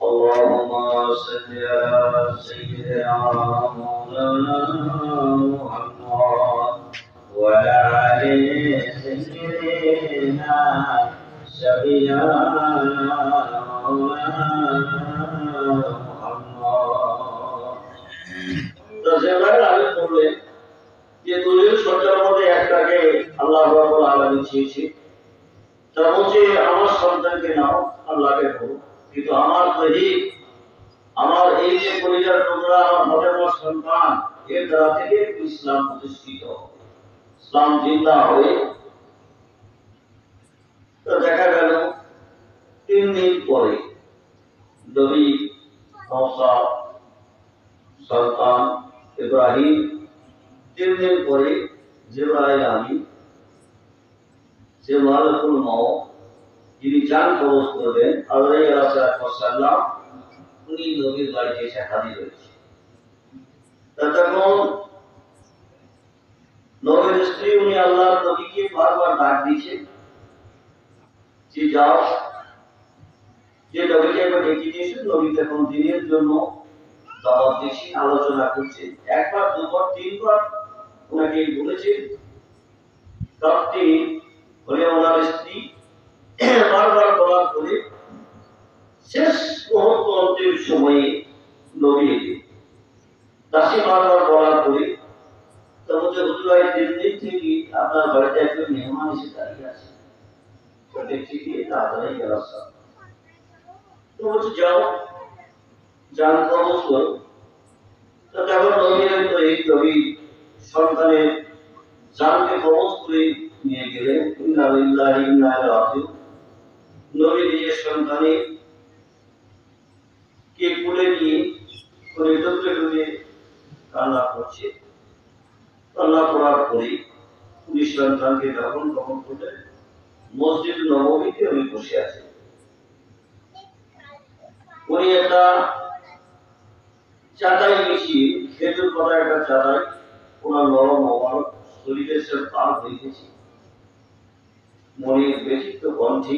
اللهم صل على سيدنا مولانا محمد وعلى آل سيدنا شفيعنا مولانا محمد তাজেবার আগে বললে যে দলীয় সরকার মধ্যে একটাকে আল্লাহ রাব্বুল আলামিন চেয়েছে তার মধ্যে আমার সন্তানকে নাও আল্লাহকে বলো কিন্তু আমার তৈরি আমার এই যে পরিবার তোমরা আমার মতের সন্তান এর দ্বারা থেকে ইসলাম প্রতিষ্ঠিত হবে ইসলাম জিন্দা হবে তো দেখা গেল 3 দিন পরে নবী মুসা সন্তান ইব্রাহিম 3 দিন পরে জিবরাইল আমিন যে মালাকুল মউত যিনি জান কবজ করবেন আল্লাহ উনি নবীর বাড়িতে এসে হাজির হয়েছে তখন নবীর স্ত্রী উনি আল্লাহর নবীকে বারবার ডাক দিয়েছেন যে যাও যে নবীকে একবার ডেকে নিয়েছেন নবী তখন দিনের জন্য দাওয়াত দিয়েছেন আলোচনা করছেন একবার দুবার তিনবার ওনাকে বলেছেন তখন বলে ওনার স্ত্রী বারবার বলার পরে শেষ মুহূর্তের সময়ে নবী দাসী বারবার বলার পরে তখন যে হুজুর ভাই 3 দিন থেকে আপনার বাড়িতে একজন মেহমান এসে দাঁড়িয়ে আছে তো দেখছি কি তাড়াতাড়ি ব্যবস্থা তো বলছে যাও জান কবজ করো তো তখন নবী সন্তানের জানকে কবজ করে নিয়ে গেলেন ইন্না লিল্লাহি ওয়া ইন্না ইলাইহি রাজিউন নবী নিজের সন্তানের কে কোলে নিয়ে কোলে ডুবে কান্না করছে কান্না করার পরে উনি সন্তানকে যখন গ্রহণ করলেন মসজিদ নববীতে উনি বসে আছেন উনি একটা চাটাই মিশিয়ে খেজুর পাতা একটা চাটাই ওনার নরম মোবারক শরীরের সব পার হয়ে গেছে মনের ব্যথিত কণ্ঠে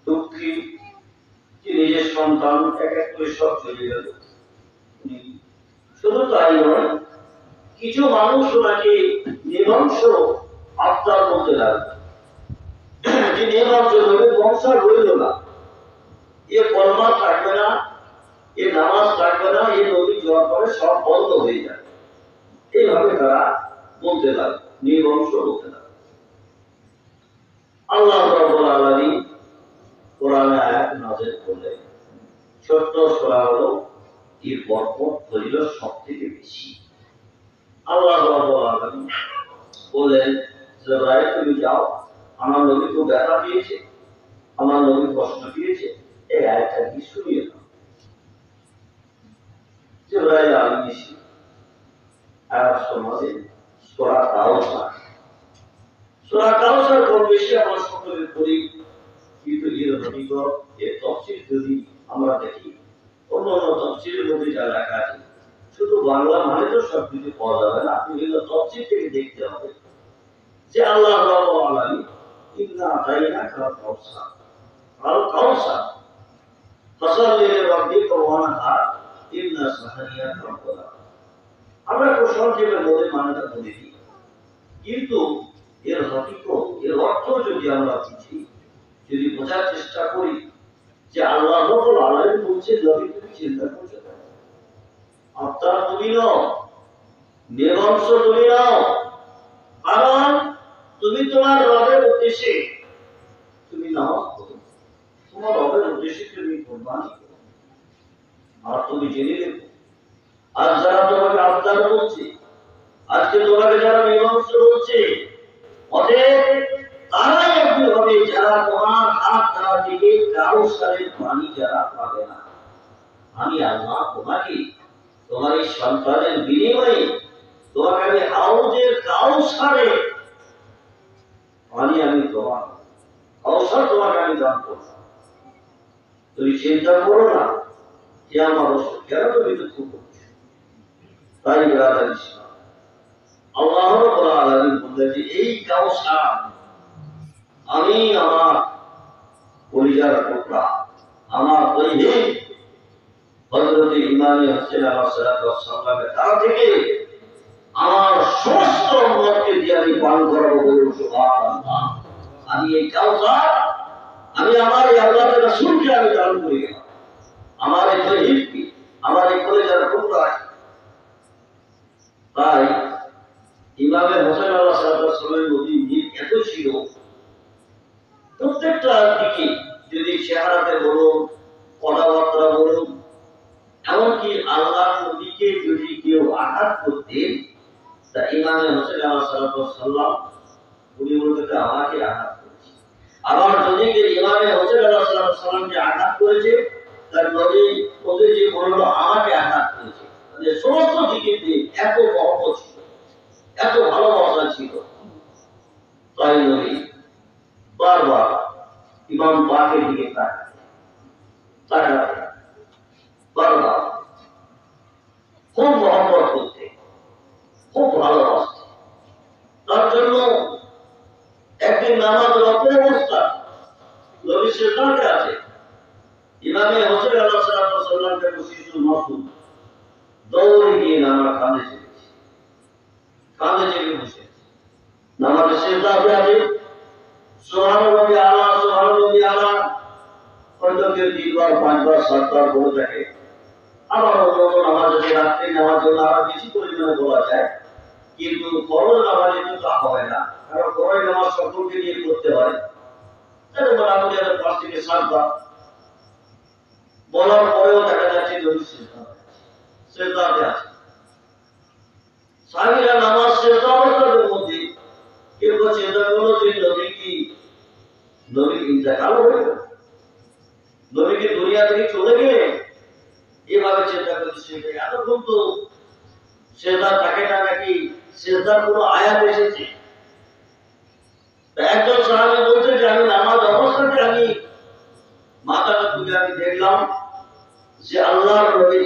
দুঃখী যে নিজের সন্তান এক এক করে সব চলে গেল শুধু তাই নয় কিছু মানুষ ওনাকে নির্বংশ আত্মার মধ্যে লাগবে যে নির্বংশ হবে বংশার রইল না এ কলমা থাকবে না এ নামাজ থাকবে না এ নবী জোয়ার পরে সব বন্ধ হয়ে যাবে এইভাবে তারা বলতে লাগবে নির্বংশ বলতে লাগবে আল্লাহ রাব্বুল আলামিন কোরআনে আয়াত নাযিল করলেন ছোট্ট সূরা হলো এর বরকত ফজিলত সবথেকে বেশি আল্লাহ রাব্বুল আলামিন বলেন জিবরাইল তুমি যাও আমার নবী তো ব্যথা পেয়েছে আমার নবী কষ্ট পেয়েছে এই আয়াতটা কি শুনিয়ে দাও জিবরাইল আমিন এসে আয়াত শোনালেন সূরা কাউসার সূরা কাউসার কোন বেশি আমরা সকলের পড়ি কিন্তু এর অধিক এর তাফসীর যদি আমরা দেখি অন্য তাফসীরের মধ্যে যা লেখা আছে শুধু বাংলা মানে তো সব কিছু পাওয়া যাবে না আপনি এর তাফসীর থেকে দেখতে হবে যে আল্লাহ রাব্বুল আলামিন ইন্না আতাইনাকা কাউসার আল কাউসার ফাসাল্লি লিরাব্বিকা ওয়ানহার ইন্না শানিয়াকা হুয়াল আবতার আমরা কোরআন থেকে বলে মানাটা বলেছি কিন্তু এর হকিকত এর অর্থ যদি আমরা বুঝি যদি বোঝার চেষ্টা করি যে আল্লাহ রাব্বুল আলামিন বলছে নবী তুমি চিন্তা করছো না আপনার তুমি নাও নির্বংশ তুমি নাও কারণ তুমি তোমার রবের উদ্দেশ্যে তুমি নামাজ পড়ো তোমার রবের উদ্দেশ্যে তুমি কুরবানি করো আর তুমি জেনে রেখো আর যারা তোমাকে আবদার বলছে আজকে তোমাকে যারা মীমাংস বলছে অতএব তারাই একজন হবে যারা তোমার হাত দ্বারা থেকে কাউসারের পানি যারা পাবে না আমি আল্লাহ তোমাকে তোমার এই সন্তানের বিনিময়ে তোমাকে আমি হাউজের কাউসারে পানি আমি তোমার কাউসার তোমাকে আমি দান করব তুমি চিন্তা করো না যে আমার কেন তুমি দুঃখ করছো তাই ব্রাদার ইসলাম আল্লাহ রাব্বুল আলামিন বললেন যে এই কাউসার আমি আমার কলিজার টুকরা আমার দৈহিক হযরত ইমাম হোসেন আলাইহিস সালামের দ্বারা থেকে আমার সমস্ত উম্মতকে দিয়ে আমি পান করাবো বলুন সুবহানাল্লাহ। আমি এই কাউসার আমি আমার এই আল্লাহর রাসূলকে আমি দান করে গেলাম, আমার এই দৈহিককে, আমার এই কলিজার টুকরা। তাই ইমাম হোসেন আলাইহিস সালামের নবী মিল এত ছিল, প্রত্যেকটা দিকে যদি চেহারাতে বলুন, কথাবার্তা বলুন, এমনকি আল্লাহর নবীকে যদি কেউ আঘাত করতেন তা ইমাম হোসেন আলাইহিস সালাম উনি বলতেন আমাকে আঘাত করেছে। আবার যদি ইমাম হোসেন আলাইহিস সালামকে আঘাত করেছে তার নবী ওদের যে বলল আমাকে আঘাত করেছে। মানে সমস্ত দিকে এত মহব্বত ছিল, এত ভালোবাসা ছিল। তাই নবী বারবার ইমাম পাকের দিকে তাকাতেন, বারবার খুব মহব্বত করতে, খুব ভালোবাসতে। তার জন্য একদিন নামাজের অপব্যবস্থা নবী সিদ্ধান্তে আছে, ইমামে হোসেন আলাইহিস সালামকে বসিয়েছিল মাসুদ, দৌড়ে গিয়ে নামাজ কাঁধে চেপেছে, কাঁধে চেপে বসে নামাজের সিদ্ধান্তে আছে সুবহানাল্লাহি আলা সুবহানাল্লাহি আলা পর্যন্ত 3 বার 5 বার 7 বার বলে থাকে। আবার অন্য নামাজে রাত্রি নামাজ জন্য আরো বেশি পরিমাণে বলা যায়, কিন্তু ফরজ নামাজে তো তা হয় না, কারণ ফরজ নামাজ সকলকে নিয়ে করতে হয়। তাহলে মোটামুটি 5 থেকে 7 বার বলার পরেও দেখা যাচ্ছে নবী সিজদাতে আছে। সাহাবীরা নামাজ সিজদা অবস্থার মধ্যে কেউ চিন্তা করলো যে নবী ইন্তেকাল হয়ে গেল, নবী কি দুনিয়া থেকে চলে গেলেন, এভাবে চিন্তা করছে। এতক্ষণ তো সিজদা থাকে না, নাকি সিজদার কোনো আয়াত এসেছে? একজন সাহাবী বলছে যে আমি নামাজ অবস্থাতে আমি মাথাটা তুলে আমি দেখলাম যে আল্লাহর নবী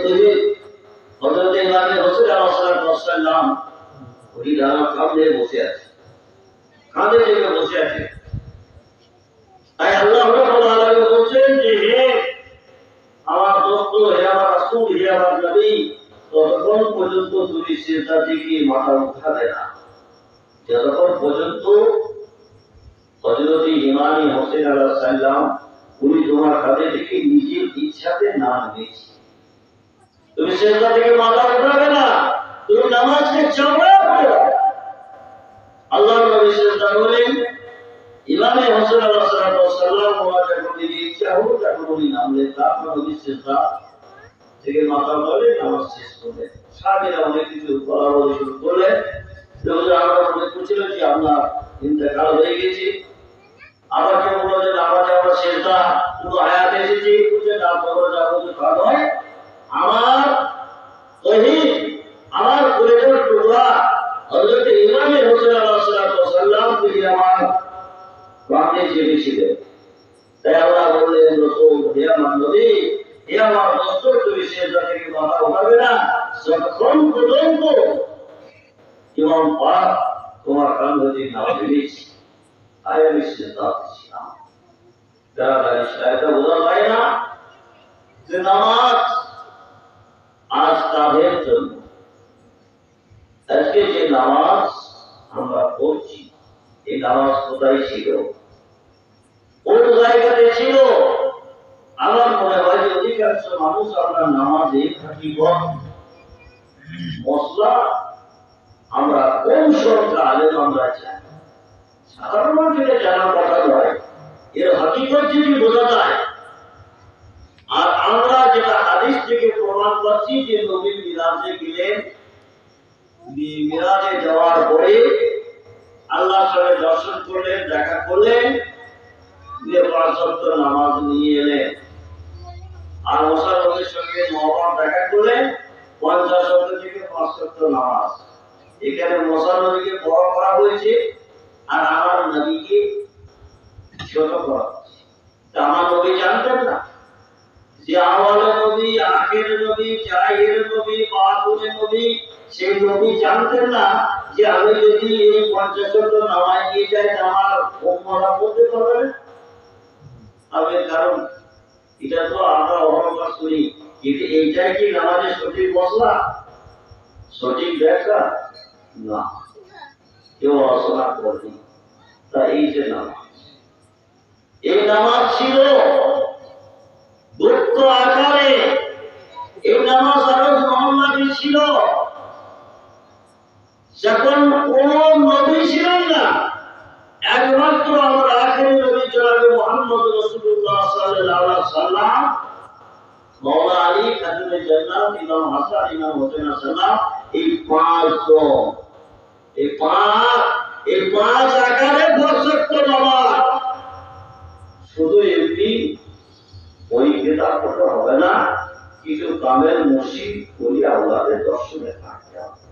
হযরত ইমাম হোসেন আলাইহিস সালাম উনি ডানা কাঁধে বসে আছে, কাঁধে চেপে বসে আছে। তাই আল্লাহ রাব্বুল আলামিন বলছেন যে হে আমার দোস্ত, হে আমার রাসূল, হে আমার নবী, ততক্ষণ পর্যন্ত তুমি সিজদা থেকে মাথা উঠাবে না যতক্ষণ পর্যন্ত হযরত ইমাম হোসেন আলাইহিস সালাম উনি তোমার কাঁধে থেকে নিজের ইচ্ছাতে না নেমেছে। তুমি সিজদা থেকে মাথা উঠাবে না, তুমি নামাজকে চাপড়ে পড়ো। আল্লাহর নবী সিজদা করলেন, ইমাম হোসেন আলাইহিস সালাম ওনার যখন ইচ্ছা হলো তখন উনি নামলেন, তারপর নবী সিজদা থেকে মাথা উঠালেন, নামাজ শেষ করলেন। সাহাবীরা অনেক কিছু বলাবলি শুরু করলেন, আমরা মনে করছিলাম যে আপনার ইন্তেকাল হয়ে গেছে। আবার কেউ বলল যে নামাজে আমরা সিজদা শুধু আয়াত এসেছে, বুঝে না খবর যাবো যে তা নয়, আমার দৈহিক, আমার কলিজার টুকরা হযরত ইমাম হোসেন আলাইহিস সালাম তিনি আমার কাঁধে চেপেছিলেন। তাই আল্লাহ বললেন, রাসূল, হে আমার নবী, হে আমার দোস্ত, তুমি সিজদা থেকে মাথা উঠাবে না যতক্ষণ পর্যন্ত ইমাম পাক তোমার কাঁধ হতে না নেমেছে। আমি সিজদাতে ছিলাম। যারা এটা বোঝা যায় না যে নামাজ আজ তাদের জন্য। আজকে যে নামাজ আমরা পড়ছি, এই নামাজ কোথায় ছিল? কোন জায়গাতে ছিল? আমার মনে হয় যে অধিকাংশ মানুষ আমরা নামাজে হাকিকত মশলা আমরা কোন সরকার আলেম আমরা চাই, সাধারণ মানুষের জানার কথা নয়, এর হাকিকত যদি বোঝা যায়। আর আমরা যেটা হাদিস থেকে প্রমাণ পাচ্ছি যে নবী মিরাজে গেলেন, মিরাজে যাওয়ার পরে আল্লাহর সাথে দর্শন করলেন, দেখা করলেন, দিয়ে 5 ওয়াক্ত নামাজ নিয়ে এলেন। আর মুসা নবীর সঙ্গে মহব্বত দেখা করলেন, 50 ওয়াক্ত থেকে 5 ওয়াক্ত নামাজ। এখানে মুসা নবীকে বড় করা হয়েছে আর আমার নবীকে ছোট করা হয়েছে। আমার নবী জানতেন না যে আওয়ালের নবী, আখিরের নবী, জাহিরের নবী, বাতুনের নবী, সেই নবী জানতেন না যে আমি যদি এই 50 ওয়াক্ত নামাজ নিয়ে যাই আমার উম্মতরা পড়তে পারবে না। হবে, কারণ এটা তো আমরা অহরহ শুনি, কিন্তু এইটাই কি নামাজের সঠিক মশলা, সঠিক ব্যাখ্যা না, কেউ আলোচনা করেনি। তা এই যে নামাজ, এই নামাজ ছিল গুপ্ত আকারে, এই নামাজ আরো মহম্মদী ছিল যখন কোন নবী ছিলেন না, একমাত্র আমার আখেরি নবী জনাবে মুহাম্মদ রাসূলুল্লাহ সাল্লাল্লাহু আলাইহি ওয়াসাল্লাম, মাওলা আলী, খাতুনে জান্নাত, ইমাম হাসান, ইমাম হোসেন সাল্লাম, এই পাঁচজন, এই পাঁচ আকারে বর্ষক্ত নামাজ। শুধু এমনি ওই কেতাব পড়লে হবে না, কিছু কামের মসজিদ বলি আল্লাহদের দর্শনে থাকতে হবে।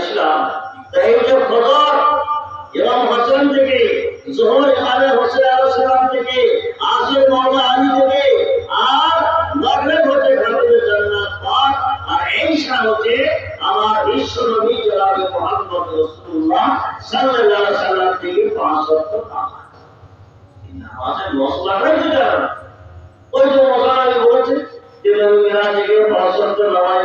ইসলাম তাই যে ফজর ইমাম হাসান থেকে, যোহর ইমাম হোসেন আলাইহিস সালাম থেকে, আসর মাওলা আলী থেকে, আর মাগরিব হতে খাতুনে জান্নাত পাক, আর ঈশা হতে আমার বিশ্ব নবী জনাবে মুহাম্মদ রাসূলুল্লাহ সাল্লাল্লাহু আলাইহি ওয়াসাল্লাম থেকে পাঁচ ওয়াক্ত নামাজ। নামাজের মশলাটাই যেটা, ওই যে মশলা বলেছে যে নবী মেরাজ থেকে পাঁচ ওয়াক্ত নামাজ,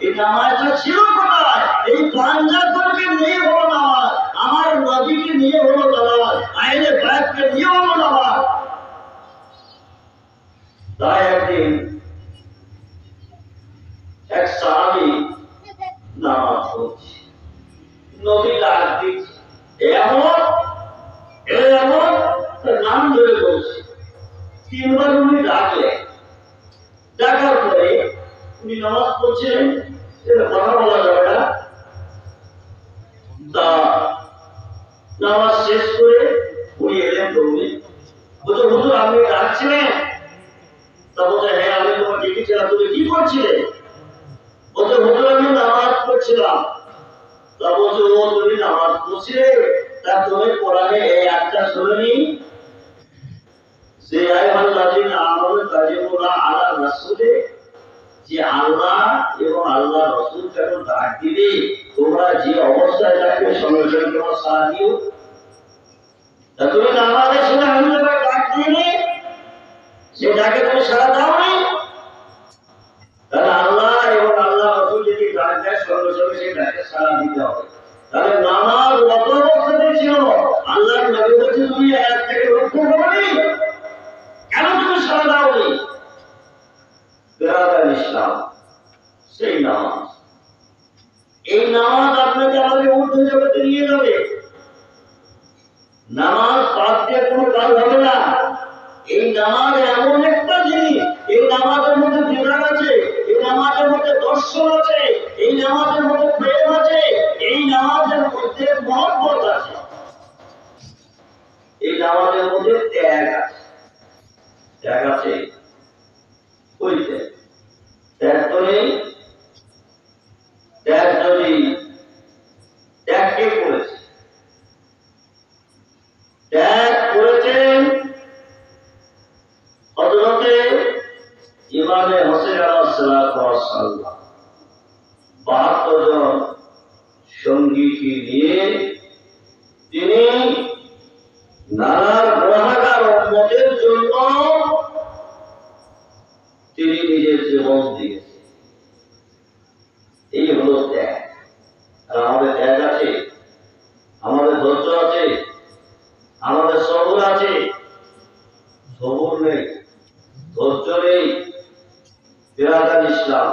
এই নামাজটা ছিল কোথায়? এই পাঞ্জাবকে নিয়ে হলো নামাজ, আমার নবীকে নিয়ে হলো নামাজ, আইনে বায়াতকে নিয়ে হলো নামাজ। তাই একদিন এক সাহাবী নামাজ পড়ছে, নবী ডাক দিচ্ছে, এমন নাম ধরে বলছে, তিনবার উনি ডাকলেন, ডাকার পরে উনি নামাজ পড়ছিলেন, কথা বলা যাবে না। তা নামাজ শেষ করে উনি এলেন দৌড়ে, বলছে হুজুর আপনি ডাকছিলেন? তা বলছে হ্যাঁ আমি তোমার ডেকেছিলাম, তুমি কি করছিলে? বলছে হুজুর আমি নামাজ পড়ছিলাম। তা বলছে ও তুমি নামাজ পড়ছিলে, তা তুমি কোরআনে এই আয়াতটা শুনোনি যে আইয়ুহাল্লাযীনা আমানু তাজিবুনা আলা রাসূলি, যে আল্লাহ এবং আল্লাহ রাসূল যখন ডাক দিবে তোমরা যে অবস্থায় থাকবে সঙ্গে সঙ্গে তোমার সাড়া দিও। তা তুমি নামাজের সময় আমি তোমার ডাক দিইনি, সে ডাকে তুমি সাড়া দাও নি, তাহলে আল্লাহ এবং আল্লাহ রাসূল যদি ডাক দেয় সঙ্গে সঙ্গে সেই ডাকে সাড়া দিতে হবে। তাহলে নামাজ কত অবস্থাতে ছিল, আল্লাহর নবী বলেছে তুমি এক থেকে লক্ষ্য করোনি, কেন তুমি সাড়া দাওনি? ইসলাম সেই নামাজ, এই নামাজ আপনাকে আমাকে ঊর্ধ্ব জগতে নিয়ে যাবে। নামাজ বাদ দিয়ে কোনো কাজ হবে না। এই নামাজ এমন একটা জিনিস, এই নামাজের মধ্যে বিধান আছে, এই নামাজের মধ্যে দর্শন আছে, এই নামাজের মধ্যে প্রেম আছে, এই নামাজের মধ্যে মহব্বত আছে, এই নামাজের মধ্যে ত্যাগ আছে। ত্যাগ আছে, ওই ত্যাগ তো নেই। ত্যাগ যদি ত্যাগ কে করেছে? ত্যাগ করেছেন হযরতে ইমামে হোসেন আলাইহিস সালাম ৭২ জন সঙ্গীকে নিয়ে তিনি নানার গুনাহগার উম্মতের জন্য তিনি নিজের জীবন দিয়েছেন। এই হলো ত্যাগ। আর আমাদের ত্যাগ আছে, আমাদের ধৈর্য আছে, আমাদের সবর আছে। সবর নেই, ধৈর্য নেই। বিরাদার ইসলাম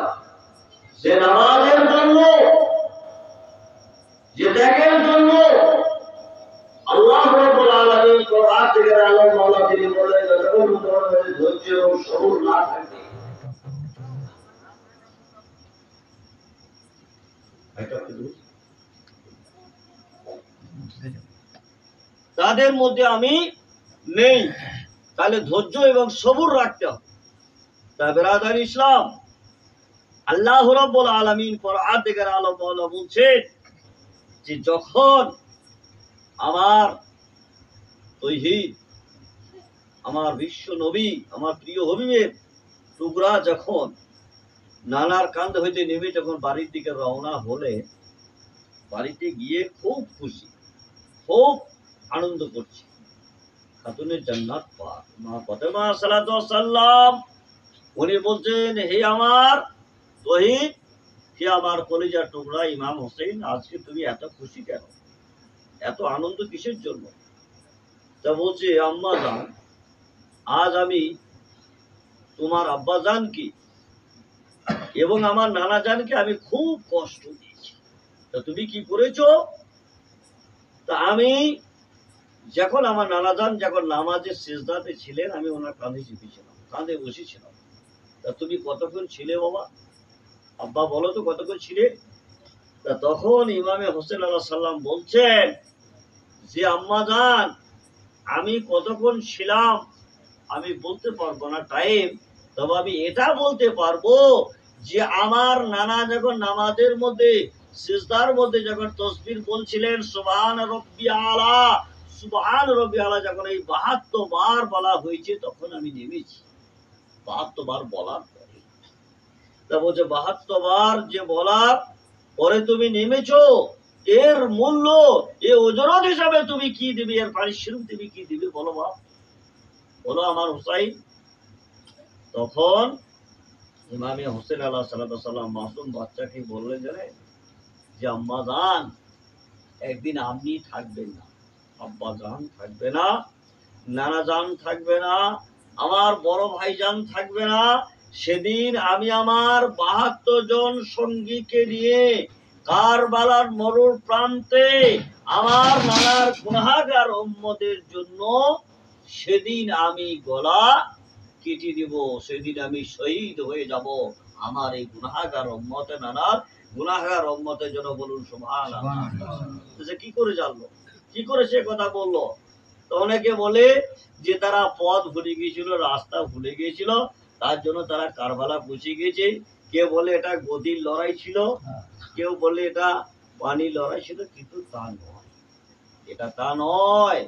যে নামাজের জন্য, যে ত্যাগের জন্য আল্লাহ রাব্বুল আলামিন কোরআন থেকে আল্লাহ মাওলা তিনি বলেন, যতক্ষণ তোমাদের ধৈর্য এবং সবর না থাকে, তাদের মধ্যে আমি নেই। তাহলে ধৈর্য এবং সবর রাখতে হবে। তা বিরাদার ইসলাম, আল্লাহ রাব্বুল আলামিন কোরআন থেকে আল্লাহ মাওলা বলছেন যে যখন আমার তৌহিদ, আমার বিশ্ব নবী, আমার প্রিয় হবিবের টুকরা যখন নানার কান্দ হইতে নেমে যখন বাড়ির দিকে রওনা হলে, বাড়িতে গিয়ে খুব খুশি, খুব আনন্দ করছি, খাতুনে জান্নাত পাক মা ফাতেমা সালাতু সাল্লাম উনি বলছেন, হে আমার শহীদ, হে আমার কলিজার টুকরা ইমাম হোসেন, আজকে তুমি এত খুশি কেন, এত আনন্দ কিসের জন্য? তা বলছে, আম্মা জান, আজ আমি তোমার আব্বা জানকে এবং আমার নানা জানকে আমি খুব কষ্ট দিয়েছি। তা তুমি কি করেছো? তা আমি যখন আমার নানা জান যখন নামাজের সিজদাতে ছিলেন, আমি ওনার কাঁধে চেপেছিলাম, কাঁধে বসেছিলাম। তা তুমি কতক্ষণ ছিলে বাবা? আব্বা বলো তো কতক্ষণ ছিলে? তা তখন ইমামে হোসেন আলাইহিস সালাম বলছেন যে, আম্মা জান, আমি কতক্ষণ ছিলাম আমি বলতে পারবো না টাইম, তবে আমি এটা বলতে পারবো যে আমার নানা যখন নামাজের মধ্যে সিজদার মধ্যে যখন তাসবিহ বলছিলেন সুবহান রাব্বি আলা, সুবহান রাব্বি আলা, যখন এই 72 বার বলা হয়েছে তখন আমি নেমেছি। 72 বার বলার পরে, তা বলছে 72 বার যে বলার পরে তুমি নেমেছো, এর মূল্য, এ ওজরত হিসাবে তুমি কি দিবে, এর পারিশ্রমিক তুমি কি দিবে বলো বাপ, বলো আমার হুসাইন। তখন ইমামে হোসেন আলাইহিস সালাম মাসুম বাচ্চাকে বললেন যে আম্মা জান, একদিন আপনি থাকবেন না, আব্বা জান থাকবে না, নানা জান থাকবে না, আমার বড় ভাইজান থাকবে না, সেদিন আমি আমার 72 জন সঙ্গীকে নিয়ে কারবালার মরুর প্রান্তে আমার নানার গুনাহগার উম্মতের জন্য সেদিন আমি গলা কেটে দিব, সেদিন আমি শহীদ হয়ে যাব আমার এই গুনাহগার উম্মতে, নানার গুনাহগার উম্মতের জন্য। বলুন সুবহানাল্লাহ। কি করে জানলো, কি করে সে কথা বললো? তো অনেকে বলে যে তারা পথ ভুলে গিয়েছিল, রাস্তা ভুলে গিয়েছিল, তার জন্য তারা কারবালা পৌঁছে গিয়েছে। কেউ বলে এটা গদির লড়াই ছিল, কেউ বলে এটা পানির লড়াই ছিল, কিন্তু তা নয়, এটা তা নয়।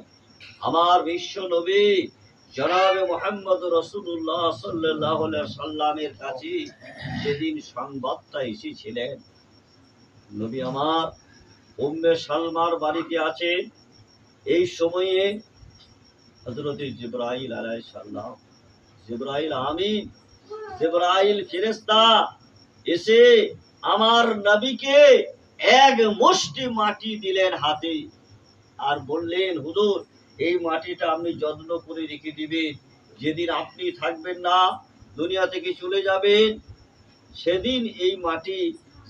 আমার বিশ্ব নবী জনাবে মুহাম্মদ রাসূলুল্লাহ সাল্লাল্লাহু আলাইহি সাল্লামের কাছে সেদিন সংবাদটা এসেছিলেন। নবী আমার উম্মে সালমার বাড়িতে আছেন, এই সময়ে হযরত জিবরাইল আলাইহিস সালাম, জিবরাইল আমিন, জিবরাইল ফেরেশতা এসে আমার নবীকে এক মুষ্টি মাটি দিলেন হাতে, আর বললেন, হুজুর, এই মাটিটা আপনি যত্ন করে রেখে দিবেন, যেদিন আপনি থাকবেন না, দুনিয়া থেকে চলে যাবেন, সেদিন এই মাটি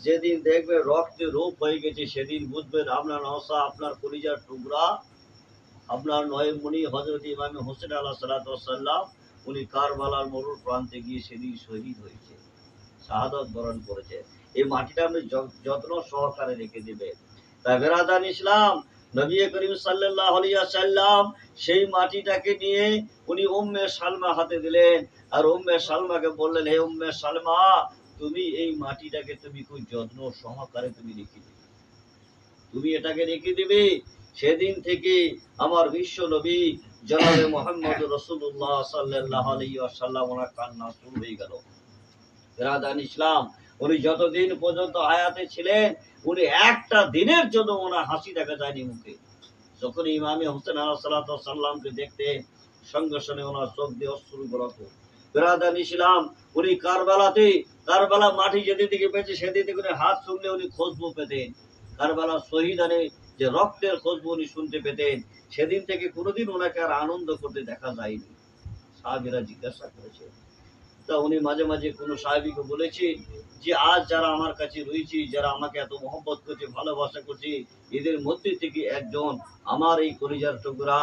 যেদিন দেখবে রক্তে রূপ হয়ে গেছে, সেদিন বুঝবেন আপনার নওসা, আপনার কলিজার টুকরা, আপনার নয়নমণি হযরত ইমাম হোসেন আলাইহিস সালাম, উনি কারবালার মরুর প্রান্তে গিয়ে সেদিন শহীদ হয়েছে, শাহাদাত বরণ করেছে। এই মাটিটা আপনি যত্ন সহকারে রেখে দিবেন। তাই বেরাদান ইসলাম, নবী করিম সাল্লাল্লাহু আলাইহি ওয়াসাল্লাম সেই মাটিটাকে নিয়ে উনি উম্মে সালমা হাতে দিলেন, আর উম্মে সালমাকে বললেন, হে উম্মে সালমা, তুমি এই মাটিটাকে তুমি খুব যত্ন সহকারে তুমি রেখে দিবে, তুমি এটাকে রেখে দিবে। সেদিন থেকে আমার বিশ্ব নবী জনাবে মুহাম্মদ রাসূলুল্লাহ সাল্লাল্লাহু আলাইহি ওয়াসাল্লাম ওনার কান্না শুরু হয়ে গেল। বেরাদান ইসলাম, উনি যতদিন পর্যন্ত হায়াতে ছিলেন, উনি একটা দিনের জন্য ওনার হাসি দেখা যায়নি মুখে। যখন ইমামে হোসেন আলাইহিস সালামকে দেখতেন, সঙ্গে সঙ্গে ওনার চোখ দিয়ে অশ্রু গড়াতো। বেরাদান ইসলাম, উনি কারবালা মাটি যেদিন থেকে পেয়েছে, সেদিন থেকে উনি হাত শুনলে উনি খুশবু পেতেন, কারবালা শহীদানে যে রক্তের খুশবু উনি শুনতে পেতেন। সেদিন থেকে কোনোদিন ওনাকে আর আনন্দ করতে দেখা যায়নি। সাহাবীরা জিজ্ঞাসা করেছে, তা উনি মাঝে মাঝে কোনো সাহাবীকে বলেছে যে আজ যারা আমার কাছে রয়েছে, যারা আমাকে এত মহব্বত করছে, ভালোবাসা করছে, এদের মধ্যে থেকে একজন আমার এই কলিজার টুকরা,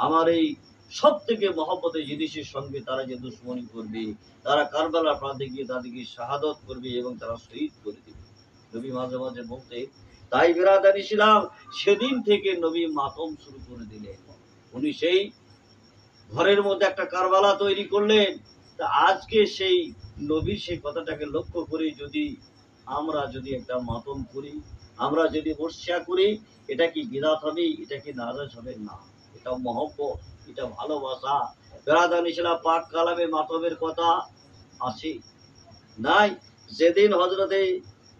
আমার এই সব থেকে মহব্বতের জিনিসের সঙ্গে তারা যে দুশ্মনী করবে, তারা কারবালা প্রান্তে গিয়ে তাদেরকে শাহাদত করবে এবং তারা শহীদ করে দেবে। নবী মাঝে মাঝে বলতে, তাই বেরাদান ইসলাম, সেদিন থেকে নবী মাতম শুরু করে দিলেন। উনি সেই ঘরের মধ্যে একটা কারবালা তৈরি করলেন। তা আজকে সেই নবীর সেই কথাটাকে লক্ষ্য করে যদি আমরা যদি একটা মাতম করি, আমরা যদি বর্ষা করি, এটা কি বিদাত হবে? এটা কি নারাজ হবে? না, এটা মহব্বত, এটা ভালোবাসা। বেরাদান ইসলাম, পাক কালামে মাতমের কথা আছে নাই? যেদিন হযরতে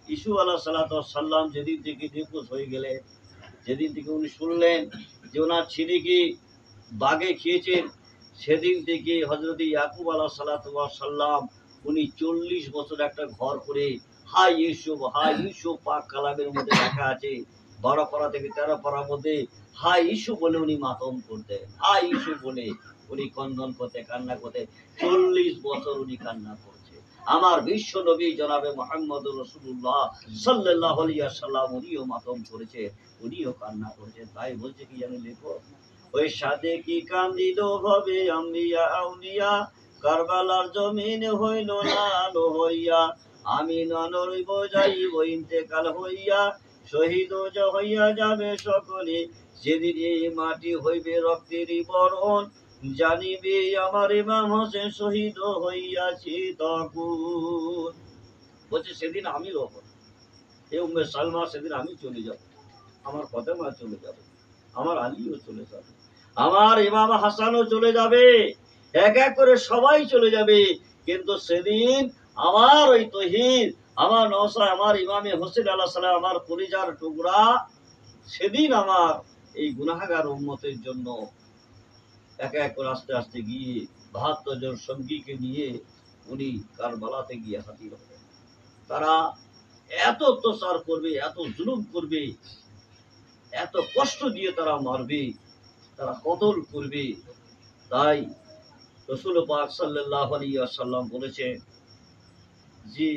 ইসু আলাইহিস সালাম যেদিন থেকে নিখোঁজ হয়ে গেলেন, যেদিন থেকে উনি শুনলেন যে ওনার ছেলেকে বাগে খেয়েছেন, সেদিন থেকে হযরত ইয়াকুব আলাইহিস সালাম উনি 40 বছর একটা ঘর করে হাই ইউসুফ পাক কালামের মধ্যে লেখা আছে 12 পারা থেকে 13 পারার মধ্যে হাই ইউসুফ বলে উনি মাতম করতেন, হাই ইউসুফ বলে উনি ক্রন্দন করতে কান্না করতে 40 বছর উনি কান্না করছে। আমার বিশ্ব নবী জনাবে মুহাম্মদুর রাসূলুল্লাহ সাল্লাল্লাহু আলাইহি ওয়াসাল্লাম উনিও মাতম করেছে, উনিও কান্না করেছে। তাই বলছে কি জানেন, লেখো ওই সাথে কি কান্দিল হবে আম্বিয়া আউলিয়া, কারবালার জমিন হইল নানো হইয়া, আমি ননরইব যাইব ইন্তেকাল হইয়া, শহীদ হইয়া যাবে সকলে, যেদিন এই মাটি হইবে রক্তেরই বরণ, জানিবে আমার ইমাম হোসেন শহীদ হইয়াছে তখন। বলছে সেদিন আমি রব, এ উম্মে সালমা, সেদিন আমি চলে যাব, আমার ফাতেমা চলে যাবে, আমার আলীও চলে যাবে, আমার ইমাম হাসানও চলে যাবে, এক এক করে সবাই চলে যাবে। কিন্তু সেদিন আমার ওই তহিদ, আমার নওশা, আমার ইমামে হোসেন আলাইহিস সালাম, আমার কলিজার টুকরা, সেদিন আমার এই গুনাহগার উম্মতের জন্য এক এক করে আস্তে আস্তে গিয়ে 72 জন সঙ্গীকে নিয়ে উনি কারবালাতে গিয়ে হাজির হবেন। তারা এত অত্যাচার করবে, এত জুলুম করবে, এত কষ্ট দিয়ে তারা মারবে, তারা কতল করবে। তাই রাসূল পাক সাল্লাল্লাহু আলাইহি ওয়াসাল্লাম বলেছে যে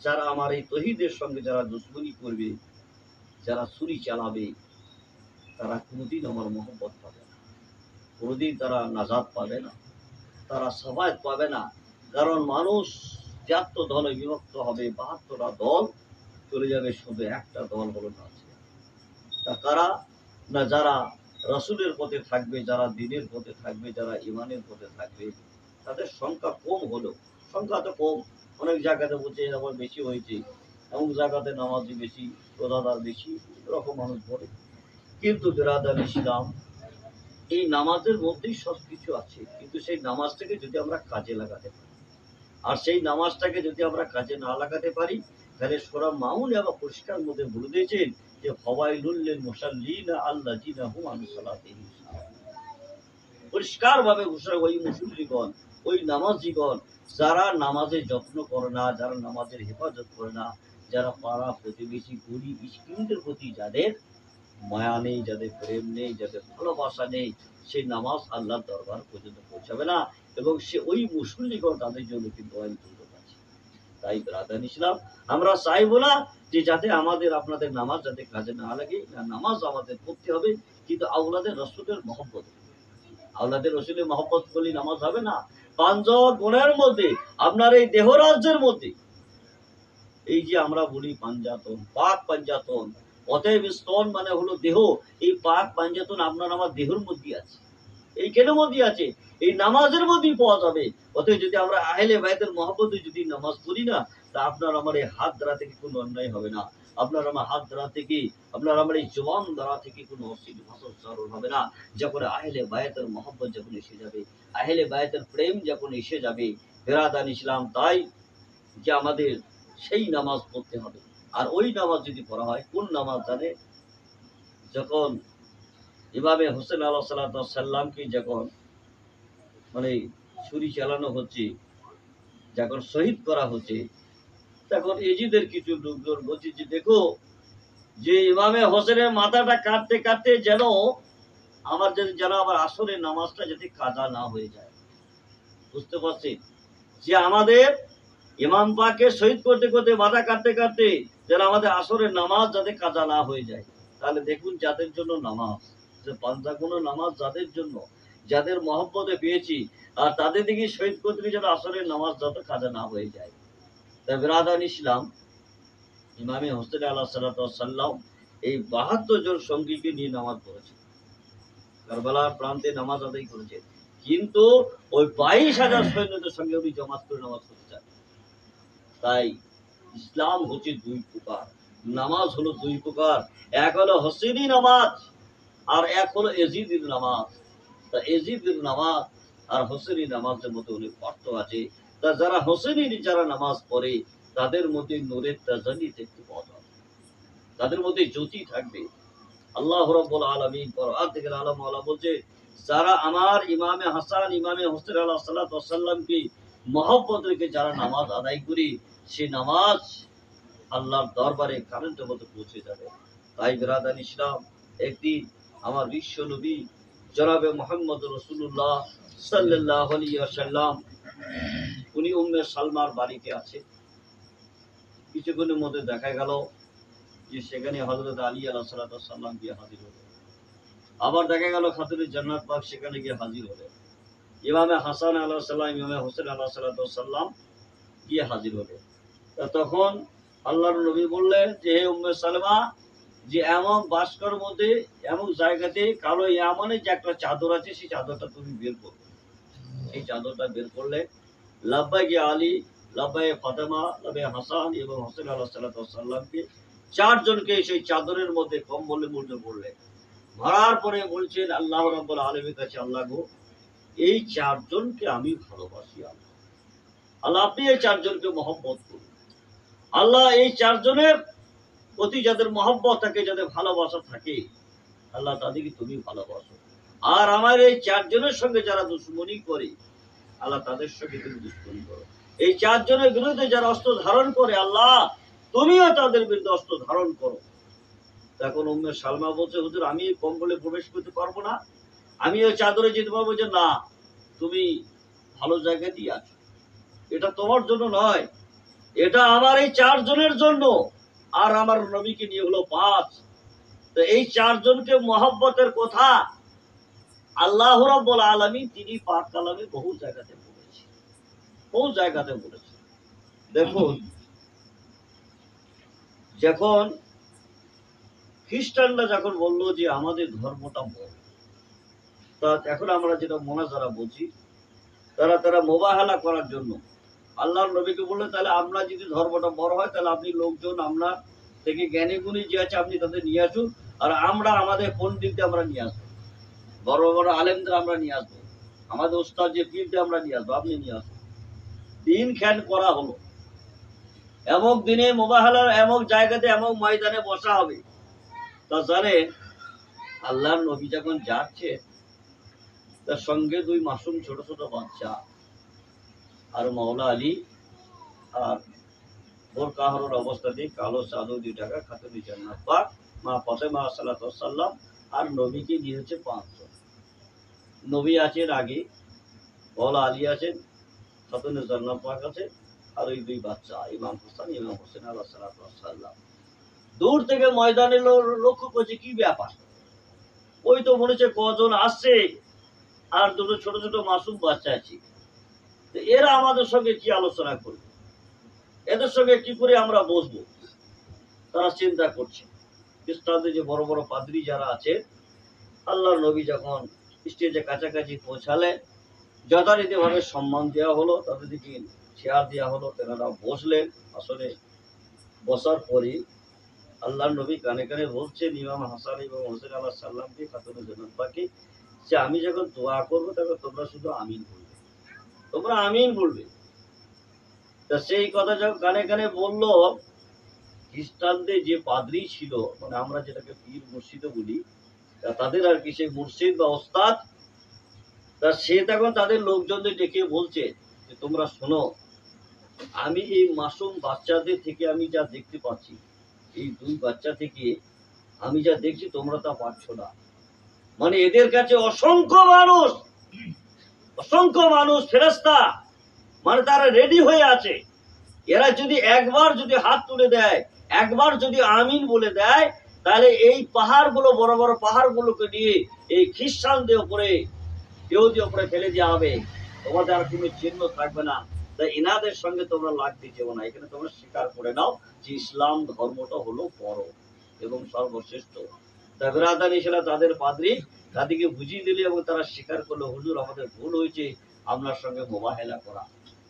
যারা আমার এই তহিদের সঙ্গে যারা দুশমনি করবে, যারা ছুরি চালাবে, তারা কোনোদিন আমার মহব্বত পাবে না, কোনোদিন তারা নাজাত পাবে না, তারা সাফায়াত পাবে না। কারণ মানুষ যত দলে বিভক্ত হবে, 72টা দল চলে যাবে, শুধু একটা দল হলো নাজিয়া। তা কারা না, যারা রাসূলের পথে থাকবে, যারা দ্বীনের পথে থাকবে, যারা ঈমানের পথে থাকবে। তাদের সংখ্যা কম হলো, সংখ্যা তো কম, অনেক জায়গাতে বলছে আবার বেশি হয়েছে, এমন জায়গাতে নামাজি বেশি, রোজাদার বেশি, এরকম মানুষ বলে। কিন্তু বিরাদার ইসলাম, এই নামাজের মধ্যেই সব কিছু আছে। কিন্তু সেই নামাজটাকে যদি আমরা কাজে লাগাতে পারি, আর সেই নামাজটাকে যদি আমরা কাজে না লাগাতে পারি, তাহলে সূরা মাউন এবং পরিষ্কার মধ্যে বলে দিয়েছেন যে ফাওয়াইলুল লিল মুসাল্লিনা আল্লাযিনা হুম আন সালাতিহিম সাহুন। পরিষ্কার ভাবে ঘোষণা, ওই মুসল্লিগণ, ওই নামাজীগণ যারা নামাজের যত্ন করে না, যারা নামাজের হেফাজত করে না, যারা পাড়া প্রতিবেশী গরিব মিসকিনদের প্রতি যাদের মায়া নেই, যাদের প্রেম নেই, যাদের ভালোবাসা নেই, সেই নামাজ আল্লাহর দরবার পর্যন্ত পৌঁছাবে না, এবং সে ওই মুসল্লিগণ তাদের জন্য কিন্তু অন্তর্গত আছে। তাই ব্রাদার ইসলাম, আমরা চাইবো না যে যাতে আমাদের আপনাদের নামাজ যাতে কাজে না লাগে, না, নামাজ আমাদের পড়তে হবে, কিন্তু আওলাদের রাসূলের মহব্বত, আওলাদের রাসূলের মহব্বত করলে নামাজ হবে না। পাঞ্জগুণের মধ্যে, আপনার এই দেহরাজ্যের মধ্যে, এই যে আমরা বলি পাঞ্জাতন, পাক পাঞ্জাতন, অতএব স্তন মানে হলো দেহ, এই পাক পাঞ্জাতন আপনার আমার দেহের মধ্যে আছে, এই কেন মধ্যে আছে, এই নামাজের মধ্যেই পাওয়া যাবে। অতএব যদি আমরা আহলে বাইতের মহব্বতে যদি নামাজ পড়ি না, তা আপনার আমার এই হাত দ্বারা থেকে কোনো অন্যায় হবে না, আপনার আমার হাত দ্বারা থেকে, আপনার আমার এই জবান দ্বারা থেকে কোনো অশ্লীল ভাষা উচ্চারণ হবে না। যখন আহলে বাইতের মহব্বত যখন এসে যাবে, আহলে বাইতের প্রেম যখন এসে যাবে, বিরাদার ইসলাম, তাই যে আমাদের সেই নামাজ পড়তে হবে। আর ওই নামাজ যদি পড়া হয়, কোন নামাজ জানে, যখন ইমামে হোসেন আলাইহিস সালামকে যখন মানে ছুরি চালানো হচ্ছে, যখন শহীদ করা হচ্ছে, তখন এজিদের কিছু লোকজন বলছে যে দেখো, যে ইমামে হোসেনের মাথাটা কাটতে কাটতে যেন আমার যেন আমার আসরের নামাজটা যাতে কাজা না হয়ে যায়। বুঝতে পারছি যে আমাদের ইমাম পাকে শহীদ করতে করতে, মাথা কাটতে কাটতে যেন আমাদের আসরের নামাজ যাতে কাজা না হয়ে যায়। তাহলে দেখুন, যাদের জন্য নামাজ, যে পাঞ্জাগুনো নামাজ যাদের জন্য, যাদের মহব্বতে পেয়েছি, আর তাদের দিকে শহীদ করতে যেন আসরের নামাজ যাতে কাজা না হয়ে যায়। তাই বিরাদার ইসলাম, ইমামে হোসেন আলাইহিস সালাম এই 72 জন সঙ্গীকে নিয়ে নামাজ পড়েছে, কারবালার প্রান্তে নামাজ আদায় করেছে। কিন্তু ওই 22,000 সৈন্যদের সঙ্গে উনি জমাত করে নামাজ পড়তে চান। তাই ইসলাম হচ্ছে দুই প্রকার, নামাজ হলো দুই প্রকার, এক হলো হোসেনি নামাজ, আর এক হলো এজিদের নামাজ। তা এজিদের নামাজ আর হোসেনি নামাজের মধ্যে অনেক পার্থক্য আছে। তা যারা হোসেনি যারা নামাজ পড়ে, তাদের মধ্যে নূরের তাজাল্লি দেখতে পাওয়া যাবে, তাদের মধ্যে জ্যোতি থাকবে। আল্লাহ রাব্বুল আলামিন কোরআন থেকে আল্লাহ বলছে যারা আমার ইমামে হাসান ইমামে হোসেন আলাইহিস সালাতু ওয়াস সালামকে মহব্বত রেখে যারা নামাজ আদায় করি, সেই নামাজ আল্লাহর দরবারে কারেন্টের মতো পৌঁছে যাবে। তাই বিরাদান ইসলাম, একদিন আমার বিশ্ব নবী জনাবে মুহাম্মদ রাসূলুল্লাহ সাল্লাল্লাহু আলাইহি ওয়াসাল্লাম উনি উম্মে সালমার বাড়িতে আছে। কিছুক্ষণের মধ্যে দেখা গেল যে সেখানে হযরত আলী আলাইহিস সালাতু ওয়াস সালাম গিয়ে হাজির হলেন। আবার দেখা গেল খাতুনে জান্নাত পাক সেখানে গিয়ে হাজির হলেন। ইমামে হাসান আলাইহিস সালাম ইমামে হোসেন আলাইহিস সালাতু ওয়াস সালাম গিয়ে হাজির হলেন। তখন আল্লাহর নবী বললেন যে হে উম্মে সালমা, যে এমন বাস্কর মধ্যে এমন জায়গাতে কালো ইয়ামানের যে একটা চাদর আছে, সেই চাদরটা তুমি বের করো। এই চাদরটা বের করলে লাব্বাইকে আলী, লাব্বাই ফাতেমা, লাব্বাই হাসান এবং হোসেন আলাইহিস সালাতু ওয়াস সালামকে চারজনকে সেই চাদরের মধ্যে কম্বলে মুড়ে পড়লেন। ভরার পরে বলছেন আল্লাহ রাব্বুল আলামিনের কাছে, আল্লাহ গো, এই চারজনকে আমি ভালোবাসি। আল্লাহ আপনি এই চারজনকে মহব্বত করুন। আল্লাহ এই চারজনের প্রতি যাদের মহব্বত থাকে, যাদের ভালোবাসা থাকে, আল্লাহ তাদেরকে তুমি ভালোবাসো। আর আমার এই চারজনের সঙ্গে যারা দুশ্মনী করে, আল্লাহ তাদের সঙ্গে তুমি দুশ্মনী করো। এই চারজনের বিরুদ্ধে যারা অস্ত্র ধারণ করে, আল্লাহ তুমিও তাদের বিরুদ্ধে অস্ত্র ধারণ করো। তখন উম্মে সালমা বলছে, হুজুর আমি কম্বলে প্রবেশ করতে পারবো না, আমি ওই চাদরে যেতে পারবো। যে না, তুমি ভালো জায়গায় দিয়ে আছো, এটা তোমার জন্য নয়, এটা আমার এই চারজনের জন্য। আর আমার নবীকে নিয়ে হলো 5। তো এই চারজনকে মহব্বতের কথা আল্লাহ রাব্বুল আলামিন তিনি পাক কালামে বহু জায়গাতে বলেছেন, বহু জায়গাতে বলেছেন। দেখুন, যখন খ্রিস্টানরা যখন বললো যে আমাদের ধর্মটা বড়, তা এখন আমরা যেটা মোনাজারা বলছি, তারা মোবাহেলা করার জন্য আল্লাহর নবীকে বললো, তাহলে আমরা যদি ধর্মটা বড় হয়, তাহলে আপনি লোকজন আমরা থেকে জ্ঞানী গুণী যে আছে আপনি তাদের নিয়ে আসুন, আর আমরা আমাদের পণ্ডিতদের আমরা নিয়ে আসবো, বড় বড় আলেমদের আমরা নিয়ে আসবো, আমাদের ওস্তাদ যে পীরদের আমরা নিয়ে আসবো, আপনি নিয়ে আসবো। দিন খ্যান করা হলো, এমক দিনে মোবাহেলার এমক জায়গাতে এমক ময়দানে বসা হবে। তা জানেন, আল্লাহর নবী যখন যাচ্ছে, তার সঙ্গে 2 মাসুম ছোট ছোট বাচ্চা আর মাওলা আলী আর বোরকাহর অবস্থাতে কালো চাদর 2 টাকা খাতুনে জান্নাত পাক মা ফাতেমা সাল্লাল্লাহু আলাইহি সাল্লাম আর নবীকে নিয়ে হচ্ছে 5 জন। নবী আছেন আগে, মাওলা আলী আছেন, খাতুনে জান্নাত পাক আছে, আর ওই 2 বাচ্চা ইমাম হাসান ইমাম হোসেন আলাইহিস সালাতু ওয়াস সালাম। দূর থেকে ময়দানে লক্ষ্য করছে কি ব্যাপার, ওই তো মনে হচ্ছে কজন আসছে আর 2 ছোট ছোট মাসুম বাচ্চা আছে, এরা আমাদের সঙ্গে কি আলোচনা করবে, এদের সঙ্গে কি করে আমরা বসবো, তারা চিন্তা করছে। খ্রিস্টানদের যে বড় বড় পাদ্রী যারা আছে, আল্লাহর নবী যখন স্টেজে কাছাকাছি পৌঁছালে যথারীতি ভাবে সম্মান দেওয়া হলো, তাদেরকে চেয়ার দেওয়া হলো, তেনারা বসলেন। আসলে বসার পরে আল্লাহর নবী কানে কানে বলছেন ইমাম হাসান এবং হোসেন আলাইহিস সালামকে, খাতুনে জান্নাত পাকে, যে আমি যখন দোয়া করবো তখন তোমরা শুধু আমিন বলবে, তোমরা আমিন বলবে। তা সেই কথা যখন কানে কানে বললো, খ্রিস্টানদের যে পাদ্রী ছিল, মানে আমরা যেটাকে পীর মুর্শিদ বলি, তাদের আর কি সেই মুর্শিদ বা ওস্তাদ, তা সে তখন তাদের লোকজনদের ডেকে বলছে যে তোমরা শোনো, আমি এই মাসুম বাচ্চাদের থেকে আমি যা দেখতে পাচ্ছি, এই 2 বাচ্চা থেকে আমি যা দেখছি তোমরা তা পারছো না। মানে এদের কাছে অসংখ্য মানুষ ফেরেশতা, মানে তারা রেডি হয়ে আছে। এরা যদি একবার যদি হাত তুলে দেয়, একবার যদি আমিন বলে দেয়, তাহলে এই পাহাড়গুলো, বড় বড় পাহাড়গুলোকে নিয়ে এই খ্রিস্টানদের উপরে, ইহুদিদের উপরে ফেলে দেওয়া হবে, তোমাদের আর কোনো চিহ্ন থাকবে না। তাই এনাদের সঙ্গে তোমরা লাগতে যেও না, এখানে তোমরা স্বীকার করে নাও যে ইসলাম ধর্মটা হলো বড় এবং সর্বশ্রেষ্ঠ। তাই বিরাদান ইসলাম তাদের পাদ্রী তাদেরকে বুঝিয়ে দিলে এবং তারা স্বীকার করলো, হুজুর আমাদের ভুল হয়েছে আপনার সঙ্গে মোবাহেলা করা।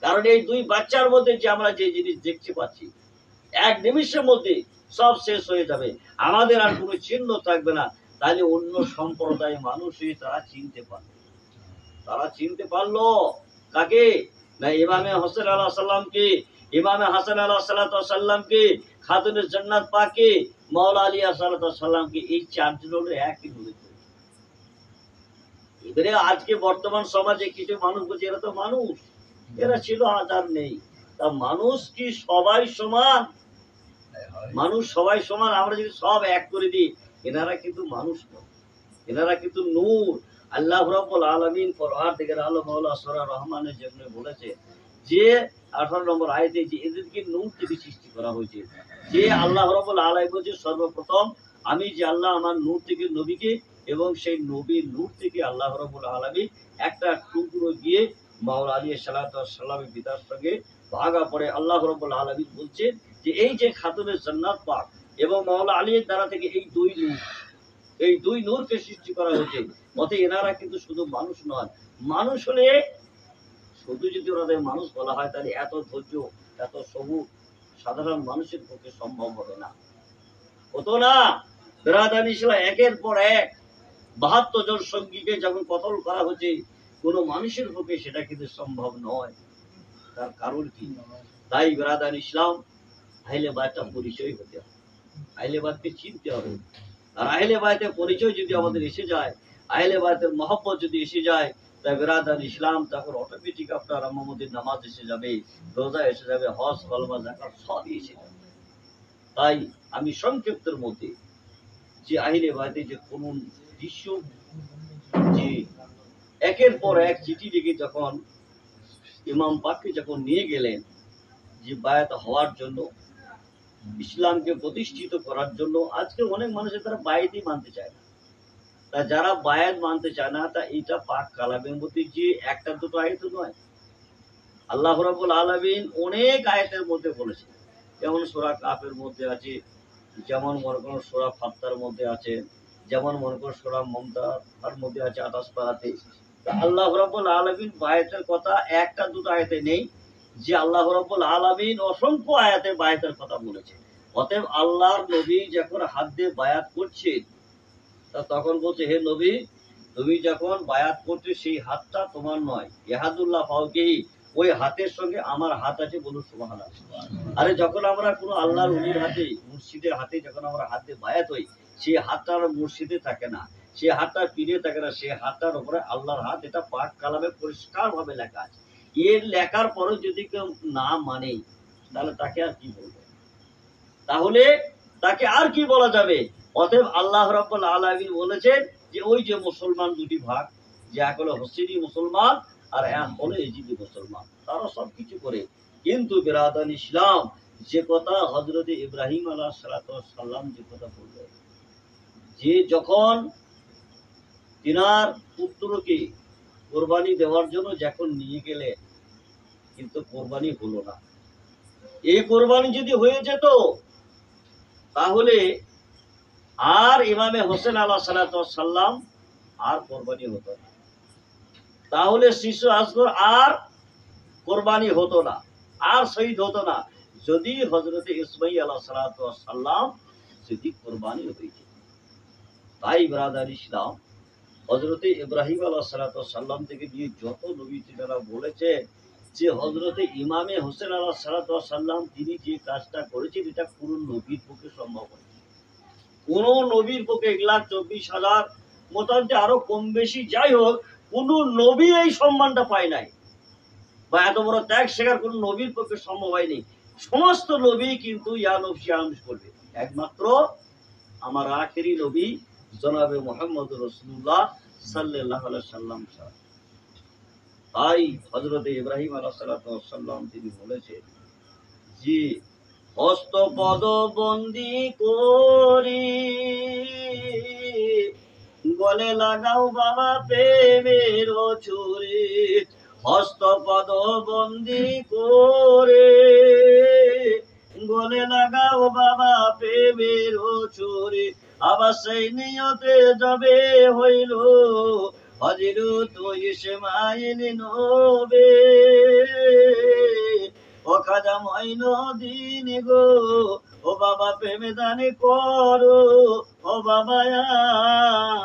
কারণ এই 2 বাচ্চার মধ্যে যে আমরা যে জিনিস দেখতে পাচ্ছি, এক নিমিষের মধ্যে সব শেষ হয়ে যাবে, আমাদের আর কোনো চিহ্ন থাকবে না। তাহলে অন্য সম্প্রদায় মানুষই তারা চিনতে পারলো কাকে না, ইমামে হোসেন আলাইহিস সালামকে, ইমামে হাসান আলাইহিস সালামকে, খাতুনে জান্নাত পাকে, মাওলা আলী আলাইহিস সালামকে। এই 4 জন হলো একই নবী। এবারে আজকে বর্তমান সমাজে কিছু মানুষ বলছে এরা তো মানুষ, এরা ছিল আজ আর নেই। তা মানুষ কি সবাই সমান? মানুষ সবাই সমান? আমরা যদি সব এক করে দিই, এনারা কিন্তু মানুষ নয়, এনারা কিন্তু নূর। আল্লাহ রাব্বুল আলামিন পরওয়ারদিগার আলম মাওলা সূরা রহমানের জন্য বলেছে যে 18 নম্বর আয়াতে যে এদেরকে নূর থেকে সৃষ্টি করা হয়েছে। যে আল্লাহ রাব্বুল আলামিন বলেছে সর্বপ্রথম আমি যে আল্লাহ আমার নূর থেকে নবীকে এবং সেই নবীর নূর থেকে আল্লাহ রাব্বুল আলামিন একটা টুকরো গিয়ে মাওলা আলাইহিস সালাতু ওয়াস সালামের পিতার সঙ্গে ভাগা পড়ে আল্লাহ রাব্বুল আলামিন বলছেন যে এই যে খাতুনে জান্নাত পাক এবং মাওলা আলীর দ্বারা থেকে এই দুই নূরকে সৃষ্টি করা হয়েছে। মতে এনারা কিন্তু শুধু মানুষ নয়, মানুষ হলে শুধু যদি ওনাদের মানুষ বলা হয় তাহলে এত ধৈর্য এত সবুজ সাধারণ মানুষের পক্ষে সম্ভব হবে না, হতো না। বেরাদান ইসলাম একের পর এক 72 জন সঙ্গীকে যখন কতল করা হচ্ছে, কোনো মানুষের পক্ষে সেটা কিন্তু সম্ভব নয়। তার কারণ কি? তাই বেরাদান ইসলাম আহলে বাইতের পরিচয় হতে হবে, আহলে বাইতকে চিনতে হবে। আর আহলে বাইতের পরিচয় যদি আমাদের এসে যায়, আহলে বাইতের মহব্বত যদি এসে যায়, তাই বেরাদান ইসলাম তখন অটোমেটিক আপনার আমাদের নামাজ এসে যাবে, রোজা এসে যাবে, হজ কলমা যাকাত সবই এসে যাবে। তাই আমি সংক্ষিপ্তের মধ্যে যে আহলে বাইতের যে কোন দৃশ্য, যে একের পর এক চিঠি লিখে যখন ইমাম পাককে যখন নিয়ে গেলেন যে বায়াত হওয়ার জন্য, ইসলামকে প্রতিষ্ঠিত করার জন্য, আজকে অনেক মানুষের তারা বায়াতই মানতে চায় না। তা যারা বায়াত মানতে চায় না, তা এটা পাক কালামের মধ্যে যে একটা দুটো আয়াত নয়, আল্লাহ রাব্বুল আলামিন অনেক আয়াতের মধ্যে বলেছেন। যেমন সূরা কাফের মধ্যে আছে, যেমন মনে করুন সূরা ফাত্তার মধ্যে আছে, যেমন মনে করুন সূরা মুমতাহার মধ্যে আছে 28 পারাতে। আল্লাহ রাব্বুল আলামিন বায়াতের কথা একটা দুটো আয়াতে নেই, যে আল্লাহ রাব্বুল আলামিন অসংখ্য আয়াতে বায়াতের কথা বলেছেন। অতএব আল্লাহর নবী যখন হাত দিয়ে বায়াত করছেন, তা তখন বলছে হে নবী, তুমি যখন বায়াত করছো সেই হাতটা তোমার নয়, ইহাদুল্লাহ ফাওকিহি, ওই হাতের সঙ্গে আমার হাত আছে, বলুন সুবহানাল্লাহ। আরে যখন আমরা কোনো আল্লাহর ওলির হাতে, মুর্শিদের হাতে যখন আমরা হাত দিয়ে বায়াত হই, সেই হাতটা আর মুর্শিদে থাকে না, সেই হাতটা পীরে থাকে না, সেই হাতটার উপরে আল্লাহর হাত। এটা পাক কালামে পরিষ্কার ভাবে লেখা আছে। এর লেখার পরেও যদি কেউ না মানে, তাহলে তাকে আর কি বলবো? তাহলে তাকে আর কি বলা যাবে? অতএব আল্লাহ রাব্বুল আলামিন বলেছেন যে ওই যে মুসলমান দুটি ভাগ, যে এক হলো হোসেনি মুসলমান আর এক হলো ইজিদি মুসলমান, তারা সবকিছু করে। কিন্তু বেরাদান ইসলাম যে কথা হযরত ইব্রাহিম আলাইহিস সালাম যে কথা বললেন, যে যখন তিনার পুত্রকে কোরবানি দেওয়ার জন্য যখন নিয়ে গেলেন, কিন্তু কোরবানি হলো না। এই কোরবানি যদি হয়ে যেত, তাহলে আর ইমামে হোসেন আলাইহিস সালাম আর কোরবানি হতো না, তাহলে শিশু আসগর আর কোরবানি হতো না, আর শহীদ হতো না, যদি হযরতে ইসমাঈল আলাইহিস সালাম যদি কোরবানি হয়েছে। তাই ব্রাদার ইসলাম হযরতে ইব্রাহিম আলাইহিস সালাম থেকে নিয়ে যত নবী তিনারা বলেছে যে হযরতে ইমামে হোসেন আলাইহিস সালাম তিনি যে কাজটা করেছেন, এটা কোন নবীর পক্ষে সম্ভব হয়। কোন নবীর পক্ষে 1,24,000 মোটামুটি আরো কম বেশি যাই হোক, কোন নবী এই সম্মানটা পায় নাই, বা এত বড় ত্যাগ স্বীকার কোন নবীর পক্ষে সম্ভব হয়নি। সমস্ত নবী কিন্তু ইয়া নফসি আনস করবে, একমাত্র আমার আখেরি নবী জনাবে মুহাম্মদ রাসূলুল্লাহ সাল্লাল্লাহু আলাইহি সাল্লাম। তাই হযরতে ইব্রাহিম আলাইহিস সালাম তিনি বলেছেন যে হস্ত পদ বন্দি করি গলে লাগাও বাবা প্রেমের ছুরি, হস্ত পদ বন্দি করে গলে লাগাও বাবা প্রেমের ছুরি, আবার সেই নিয়তে যাবে হইল হযরত ইসমাঈল নবী। ও খাজা মঈনুদ্দিন গো, ও বাবা প্রেমে দানে করো, ও বাবা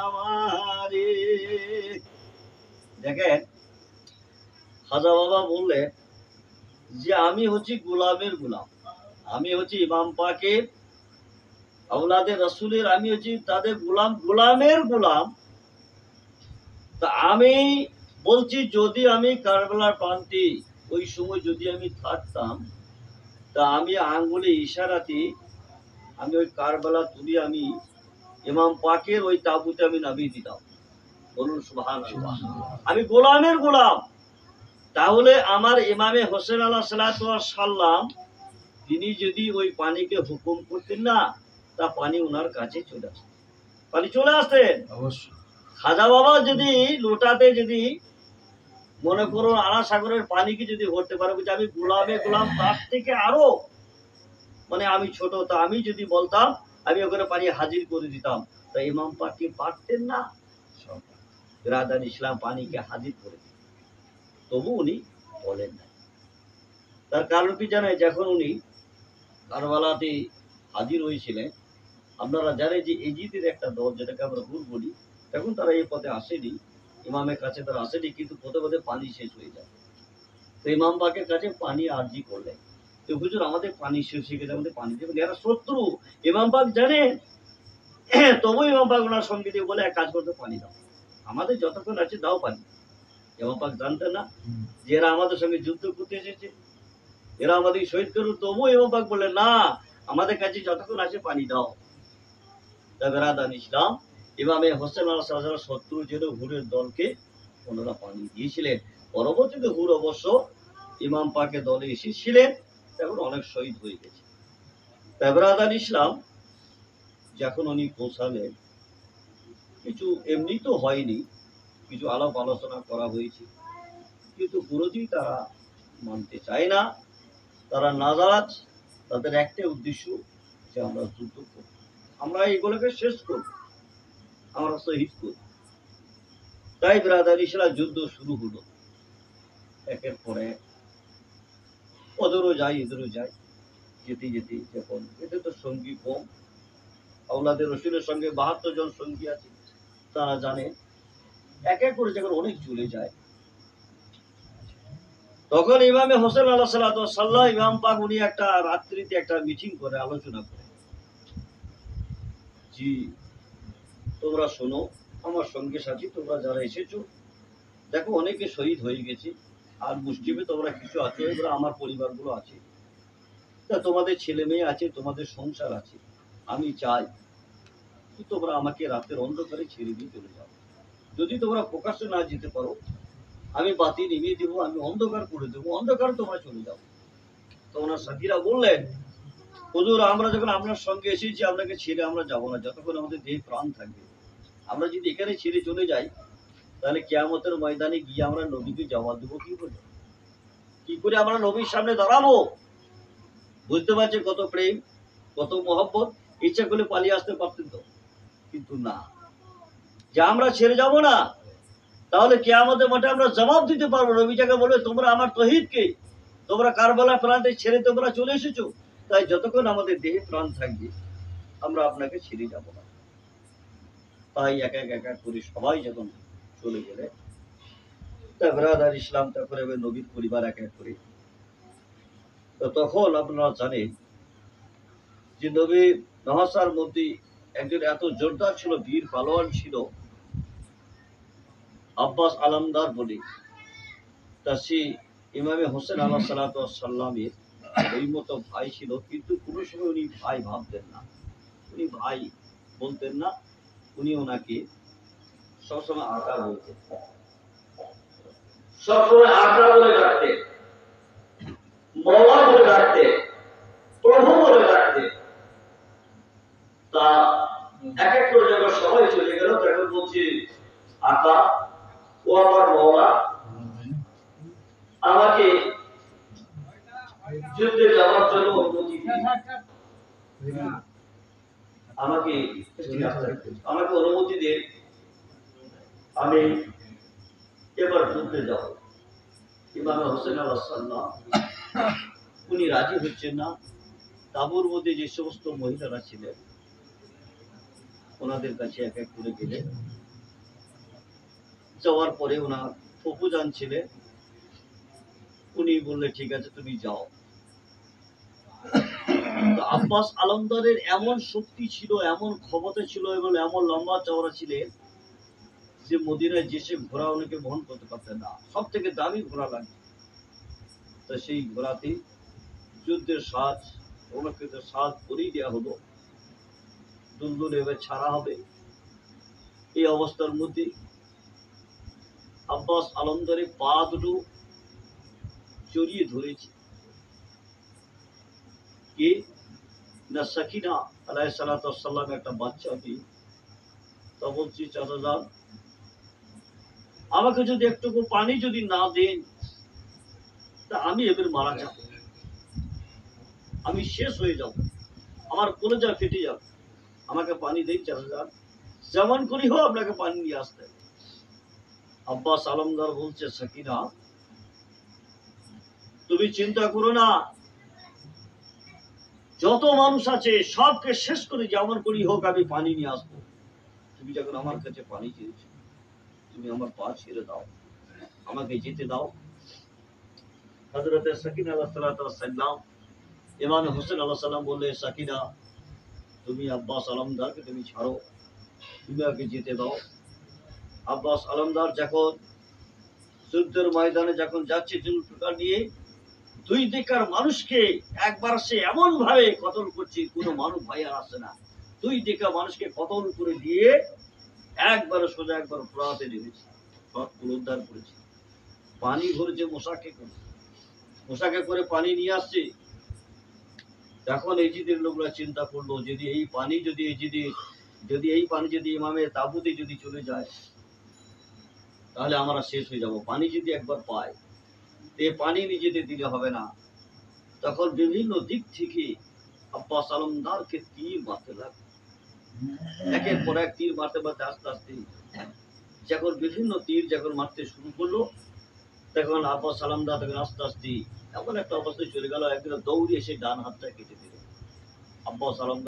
আমারে। দেখেন খাজা বাবা বললেন যে আমি হচ্ছি গোলামের গোলাম, আমি হচ্ছি ইমাম পাকের আওলাদে রাসূলের, আমি হচ্ছি তাদের গোলাম, গোলামের গোলাম। তা আমি বলছি যদি আমি কারবালার প্রান্তে ওই সময় যদি আমি থাকতাম, তা আমি আঙ্গুলে ইশারাতে আমি ওই কারবালা তুলে আমি ইমাম পাকের ওই তাবুতে আমি নামিয়ে দিতাম। বলুন সুবহানাল্লাহ। আমি গোলামের গোলাম। তাহলে আমার ইমামে হোসেন আলাইহিস সালাম তিনি যদি ওই পানিকে হুকুম করতেন না, তা পানি ওনার কাছে চলে আসতেন, পানি চলে আসতেন অবশ্যই। খাজা বাবা যদি লোটাতে যদি মনে করো আড়া সাগরের পানিকে যদি ভরতে পারো, যে আমি গোলামে গোলাম, তার থেকে আরো মানে আমি ছোট, তা আমি যদি বলতাম আমি ওখানে পানি হাজির করে দিতাম, তা ইমাম পাকি পারতেন না? বিরাদার ইসলাম পানিকে হাজির করে দিতেন, তবু উনি বলেন না। তার কারণ কি জানেন? যখন উনি কারবালাতে হাজির হয়েছিলেন, আপনারা জানেন যে এজিদের একটা দল যেটাকে আমরা হুর বলি, তখন তারা এই পথে আসেনি, ইমামের কাছে তারা আসেনি, কিন্তু পথে পথে পানি শেষ হয়ে যায়। তো ইমাম পাকের কাছে পানি আর্জি করলেন, তো হুজুর আমাদের পানি শেষ হয়ে গেছে, আমাদের পানি দেবেন। এরা শত্রু, ইমাম পাক জানেন, তবু ইমাম পাক ওনার সঙ্গে দিয়ে বলে এক কাজ করতে, পানি দাও, আমাদের যতক্ষণ আছে দাও পানি। ইমাম পাক জানতেন না যে এরা আমাদের সঙ্গে যুদ্ধ করতে এসেছে, এরা আমাদের শহীদ করুন, তবু ইমাম পাক বললেন না, আমাদের কাছে যতক্ষণ আছে পানি দাও। তা বিরাদার ইসলাম, ইমামে হোসেন আলাইহিস সালাম শত্রু ছিল হুরের দলকে ওনারা পানি দিয়েছিলেন। পরবর্তীতে হুর অবশ্য ইমাম পাকের দলে এসেছিলেন, এখন অনেক শহীদ হয়ে গেছে। তা বিরাদার ইসলাম, যখন উনি পৌঁছালেন, কিছু এমনি তো হয়নি, কিছু আলাপ আলোচনা করা হয়েছে, কিন্তু পুরোটাই তারা মানতে চায় না, তারা নারাজ। তাদের একটাই উদ্দেশ্য যে আমরা যুদ্ধ করব, আমরা এগুলোকে শেষ করব, আমরা শহীদ করব। তাই বিরাদার ইসলাম যুদ্ধ শুরু হলো, একের পর এক, ওদেরও যায় এদেরও যায়, যেতে যেতে যখন এতে তো সঙ্গী কম, আওলাদের রসুলের সঙ্গে ৭২ জন সঙ্গী আছে, তারা জানে এক এক করে যখন অনেক চলে যায়, তখন ইমামে হোসেন আলাইহিস সালাম ইমাম পাক উনি একটা রাত্রিতে একটা মিটিং করে আলোচনা করে, জি তোমরা শোনো, আমার সঙ্গে সাথী তোমরা যারা এসেছো, দেখো অনেকে শহীদ হয়ে গেছে, আর মুসলিমে তোমরা কিছু আছো, এবার আমার পরিবারগুলো আছে, তা তোমাদের ছেলে মেয়ে আছে, তোমাদের সংসার আছে, আমি চাই তোমরা আমাকে রাতের অন্ধকারে ছেড়ে দিয়ে চলে যাও। যদি তোমরা প্রকাশ্যে না যেতে পারো, আমি বাতি নিভিয়ে দেবো, আমি অন্ধকার করে দেবো, অন্ধকার তোমরা চলে যাও। তো ওনার সাথীরা বললেন, হুজুর আমরা যখন আপনার সঙ্গে এসেছি, আপনাকে ছেড়ে আমরা যাবো না, যতক্ষণ আমাদের দেহে প্রাণ থাকবে। আমরা যদি এখানে ছেড়ে চলে যাই, তাহলে কিয়ামতের ময়দানে গিয়ে আমরা নবীকে জবাব দেবো কি করে? কি করে আমরা নবীর সামনে দাঁড়াবো? বুঝতে পারছি কত প্রেম, কত মহব্বত, ইচ্ছা করলে পালিয়ে আসতে পারতেন তো, কিন্তু না, যে আমরা ছেড়ে যাব না, তাহলে কিয়ামতের মাঠে আমরা জবাব দিতে পারবো। নবীটাকে বলে তোমরা আমার তহিদকে, তোমরা কারবালা প্রান্তে ছেড়ে তোমরা চলে এসেছো, তাই যতক্ষণ আমাদের দেহে প্রাণ থাকবে আমরা আপনাকে ছেড়ে যাব না। তাই এক এক এক এক করে সবাই যখন চলে গেলে, তা বিরাদার ইসলাম, তারপরে নবীর পরিবার এক এক করে, তো তখন আপনারা জানেন যে নবী নহাসার মধ্যে একজন এত জোরদার ছিল, বীর পালোয়ান ছিল, আব্বাস আলমদার বলে। তা সে ইমামে হোসেন আলাইহিস সালামের ওই মতো ভাই ছিল, কিন্তু কোনো সময় উনি ভাই ভাবতেন না, উনি ভাই বলতেন না, উনি ওনাকে সবসময় আকা বলতেন, সবসময় আকা বলে ডাকতেন, মওলা বলে ডাকতেন, প্রভু বলে ডাকতেন। তা এক এক করে যখন সবাই চলে গেল, তখন বলছে, আকা ও আমার মওলা, আমাকে যুদ্ধে যাওয়ার জন্য অনুমতি দিন, আমাকে অনুমতি দিন, আমি এবার যুদ্ধে যাব। ইমাম হোসেন আলাইহিস সালাম উনি রাজি হচ্ছেন না। তাবুর মধ্যে যে সমস্ত মহিলারা ছিলেন, ওনাদের কাছে এক এক করে গেলেন, যাওয়ার পরে ওনার ফুফু জান ছিলেন, উনি বললেন ঠিক আছে তুমি যাও। আব্বাস আলমদারের এমন শক্তি ছিল, এমন ক্ষমতা ছিল, এবং এমন লম্বা চওড়া ছিলেন যে মদিনায় যেসব ঘোড়া অনেকে বহন করতে পারতেন না, সব থেকে দামি ঘোড়া লাগবে। তো সেই ঘোড়াতে যুদ্ধের সাজ, অলঙ্কৃত সাজ পরিয়ে দেওয়া হলো, দুলদুল এবার ছাড়া হবে। এই অবস্থার মধ্যে আব্বাস আলমদারের পা দুটো জড়িয়ে ধরেছে কে না, সাকিনা আলাইহিস সালাতু ওয়াস সালাম, একটা বাচ্চা মেয়ে। তা বলছি, চাচা যান, আমাকে যদি একটুকু পানি যদি না দেন, তা আমি এবার মারা যাব, আমি শেষ হয়ে যাব, আমার কলেজা ফেটে যাবে। আমাকে পানি দেন চাচা যান, যেমন করি হোক আপনাকে পানি নিয়ে আসতে হবে। আব্বাস আলমদার বলছে, সাকিনা তুমি চিন্তা করো না, যত মানুষ আছে সবকে শেষ করে যেমন করি হোক আমি পানি নিয়ে আসবো। তুমি যখন আমার কাছে পানি চেয়েছো, তুমি আমার পা ছেড়ে দাও, আমাকে যেতে দাও। হযরত সাকিনা আলাইহিস সালাম, ইমাম হোসেন আলাইহিস সালাম বললে, সাকিনা তুমি আব্বাস আলমদারকে তুমি ছাড়ো, তুমি আমাকে যেতে দাও। আব্বাস আলমদার যখন যুদ্ধের ময়দানে যখন যাচ্ছে জুলফিকার নিয়ে, দুই দিকের মানুষকে একবার সে এমন ভাবে কতল করছে, কোনো মানুষ ভাই আর আসে না। দুই দিকের মানুষকে কতল করে দিয়ে একবারে সোজা একবার ফোরাতে নেমেছে, সব উদ্ধার করেছে। পানি ভরেছে মশাকে করে, মশাকে করে পানি নিয়ে আসছে। এখন এজিদের লোকরা চিন্তা করলো, যদি এই পানি যদি ইমামের তাবুতে যদি চলে যায়, তাহলে আমরা শেষ হয়ে যাব। পানি যদি একবার পাই, এই পানি নিজেদের দিলে হবে না। তখন বিভিন্ন দিক থেকে আব্বাস আলমদারকে তীর মারতে লাগলো, একের পর এক তীর মারতে মারতে আস্তে আস্তে যখন বিভিন্ন তীর যখন মারতে শুরু করলো, তখন আব্বাস আলমদার তখন আস্তে আস্তে এমন একটা অবস্থায় চলে গেল, একদিন দৌড়ে এসে ডান হাতটা কেটে দিল। আব্বাস আলমদার